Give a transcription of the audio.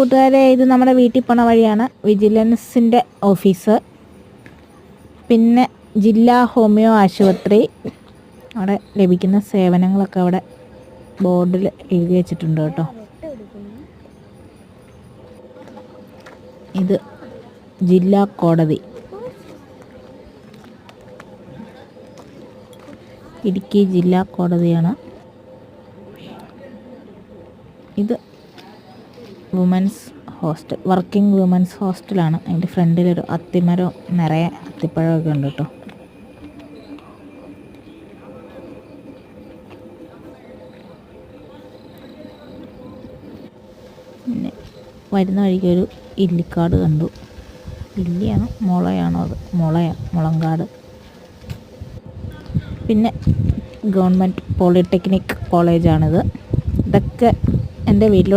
കൂട്ടുകാരെ, ഇത് നമ്മുടെ വീട്ടിൽ പോണ വഴിയാണ്. വിജിലൻസിൻ്റെ ഓഫീസ്, പിന്നെ ജില്ലാ ഹോമിയോ ആശുപത്രി. അവിടെ ലഭിക്കുന്ന സേവനങ്ങളൊക്കെ അവിടെ ബോർഡിൽ എഴുതി വെച്ചിട്ടുണ്ട് കേട്ടോ. ഇത് ജില്ലാ കോടതി, ഇടുക്കി ജില്ലാ കോടതിയാണ്. ഇത് വുമൻസ് ഹോസ്റ്റൽ, വർക്കിംഗ് വുമൻസ് ഹോസ്റ്റലാണ്. അതിൻ്റെ ഫ്രണ്ടിലൊരു അത്തിമരം നിറയെ അത്തിപ്പഴമൊക്കെ ഉണ്ട് കേട്ടോ. പിന്നെ വരുന്ന വഴിക്കൊരു ഇല്ലിക്കാട് കണ്ടു. ഇല്ലിയാണോ മുളയാണോ? അത് മുളങ്കാട്. പിന്നെ ഗവൺമെൻറ് പോളിടെക്നിക് കോളേജാണിത്. ഇതൊക്കെ എൻ്റെ വീട്ടിലോട്ട്